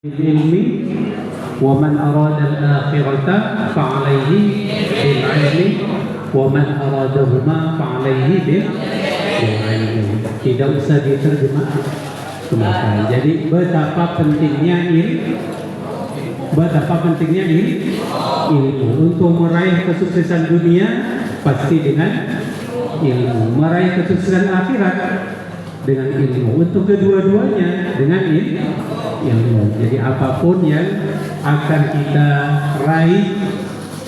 ilmi wa man arada al-akhirata fa'alaihi bil ilmi wa man aradahuma fa'alaihi bil ilmi. Tidak usah diterjemahkan. Jadi betapa pentingnya ilmu untuk meraih kesuksesan dunia pasti dengan ilmu, meraih kesuksesan akhirat dengan ilmu, untuk kedua-duanya dengan ilmu. Jadi apapun yang akan kita raih,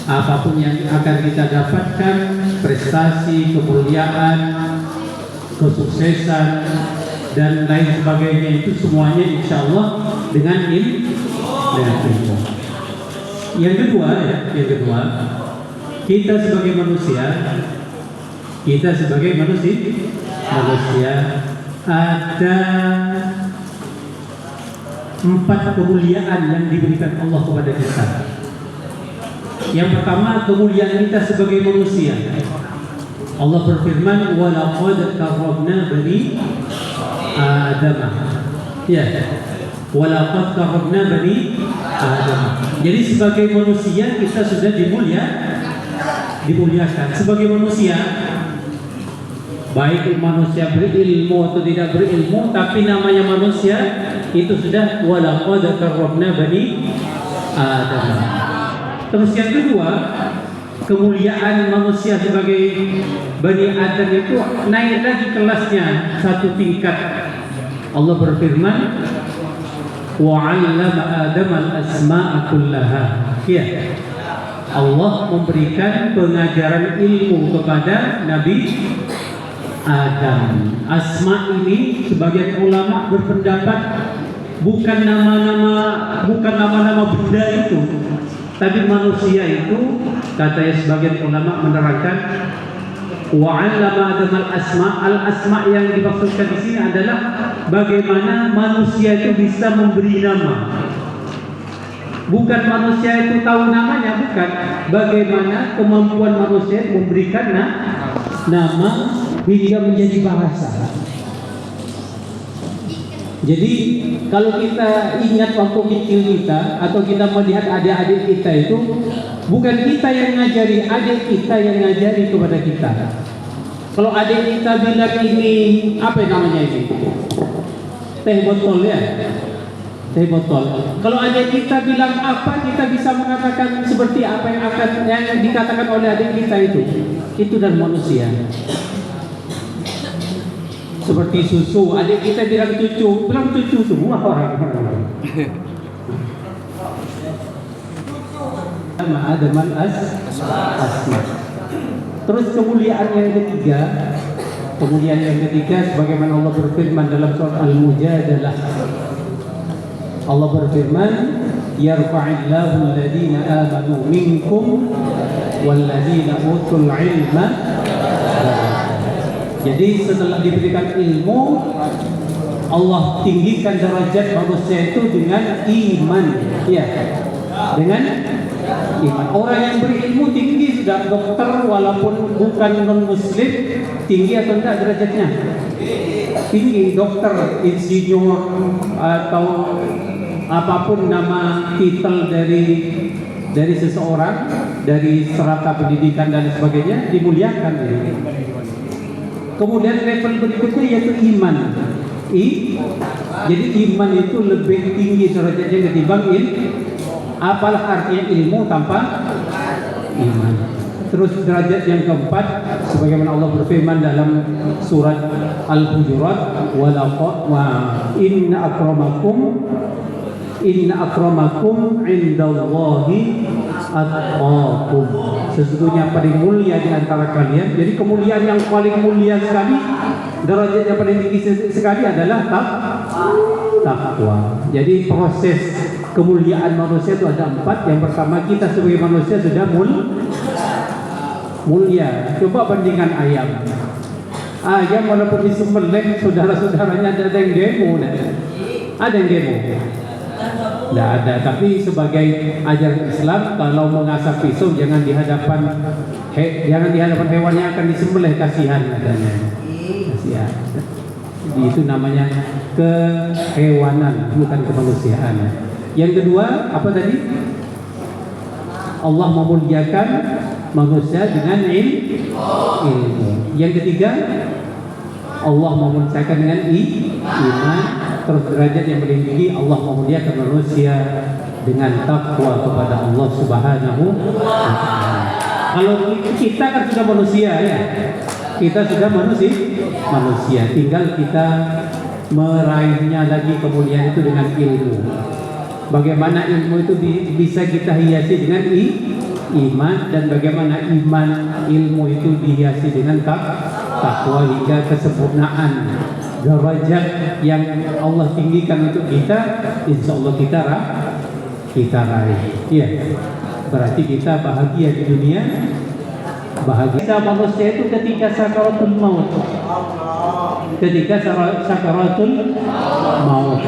apapun yang akan kita dapatkan, prestasi, kemuliaan, kesuksesan dan lain sebagainya, itu semuanya insya Allah dengan ilmu. Yang kedua, kita sebagai manusia ada 4 kemuliaan yang diberikan Allah kepada kita. Yang pertama, kemuliaan kita sebagai manusia. Allah berfirman, "Wa laqad karramna bani Adam." Ya. "Wa laqad karramna bani Adam." Jadi sebagai manusia kita sudah dimuliakan sebagai manusia. Baik manusia berilmu atau tidak berilmu, tapi namanya manusia itu sudah walaqad karramna bani Adam. Terus yang kedua, kemuliaan manusia sebagai bani Adam itu naik lagi kelasnya satu tingkat. Allah berfirman, wa 'allama Adam al-asma'a kullaha. Ya. Allah memberikan pengajaran ilmu kepada Nabi Adam. Asma ini sebagian ulama berpendapat bukan nama-nama benda itu, tapi manusia itu. Kata sebagian ulama menerangkan wa 'allama Adam al-asma. Al-asma yang dimaksudkan di sini adalah bagaimana manusia itu bisa memberi nama. Bukan manusia itu tahu namanya, bukan. Bagaimana kemampuan manusia memberikan nama hingga menjadi bahasa. Jadi kalau kita ingat waktu kecil kita, atau kita melihat adik-adik kita itu, bukan kita yang ngajari, adik kita yang ngajari kepada kita. Kalau adik kita bilang ini apa namanya ini? Teh botol, ya. Teh botol. Kalau adik kita bilang apa, kita bisa mengatakan seperti apa yang dikatakan oleh adik kita itu. Itu dan manusia. Seperti susu, adik kita bilang cucu semua orang. Ada asma. Terus kemuliaan yang ketiga, sebagaimana Allah berfirman dalam surat Al-Mujadalah. Allah berfirman, yarfa'illahu alladhina amanu minkum walladhina utul ilma. Jadi setelah diberikan ilmu, Allah tinggikan derajat manusia itu dengan iman. Ya, dengan iman. Orang yang berilmu tinggi sudah, dokter walaupun bukan non-muslim, tinggi atau enggak derajatnya? Tinggi. Dokter, insinyur, atau apapun nama titel dari seseorang, dari serata pendidikan dan sebagainya, dimuliakan. Kemudian level berikutnya yaitu iman. Jadi iman itu lebih tinggi derajatnya ketimbang apalah artinya ilmu tanpa iman. Terus derajat yang keempat, sebagaimana Allah berfirman dalam surat Al-Hujurat, wa inna akramakum indallahi atqakum. Sesungguhnya paling mulia di antara kalian. Jadi kemuliaan yang paling mulia sekali, derajat yang paling tinggi sekali adalah takwa. Jadi proses kemuliaan manusia itu ada 4. Yang pertama, kita sebagai manusia sudah mulia. Coba bandingkan ayam. Ayam walaupun disembelih, saudara-saudaranya ada yang demo. Ada yang demo. Tidak ada, tapi sebagai ajaran Islam, kalau mengasah pisau jangan di hadapan hewan yang akan disembelih, kasihan katanya. Kasihan. Itu namanya kehewanan, bukan kemanusiaan. Yang kedua, apa tadi? Allah memuliakan manusia dengan ilmu. Yang ketiga, Allah memuliakan dengan iman. Terus derajat yang paling tinggi, Allah memuliakan manusia dengan takwa kepada Allah Subhanahu wa Ta'ala. Kalau kita kan sudah manusia ya, kita sudah manusia, tinggal kita meraihnya lagi kemuliaan itu dengan ilmu. Bagaimana ilmu itu bisa kita hiasi dengan iman, dan bagaimana iman ilmu itu dihiasi dengan takwa hingga kesempurnaan derajat yang Allah tinggikan untuk kita, insya Allah kita raih. Iya, berarti kita bahagia di dunia, bahagia manusia itu ketika sakaratul maut. Ketika sakaratul maut.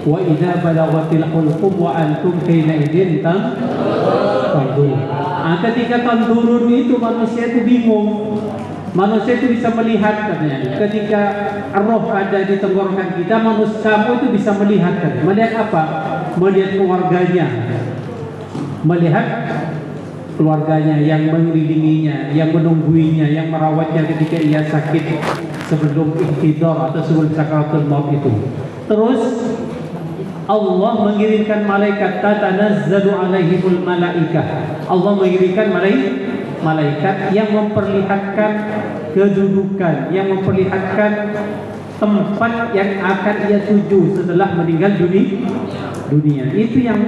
Wa idza balaghatil hulqum wa antum hina idzin tanzurun. Ketika tanzurun itu manusia itu bingung. Manusia itu bisa melihat katanya. Ketika roh ada di tenggorokan kita, manusia kamu itu bisa melihat katanya. Melihat apa? Melihat keluarganya. Melihat keluarganya yang mengelilinginya, yang menungguinya, yang merawatnya ketika ia sakit sebelum ihtidar atau sebelum sakaratul maut itu. Terus Allah mengirimkan malaikat, tatanazzalu alaihimul malaikah. Allah mengirimkan malaikat yang memperlihatkan kedudukan, yang memperlihatkan tempat yang akan ia tuju setelah meninggal dunia. Itu yang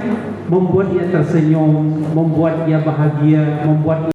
membuat ia tersenyum, membuat ia bahagia, membuat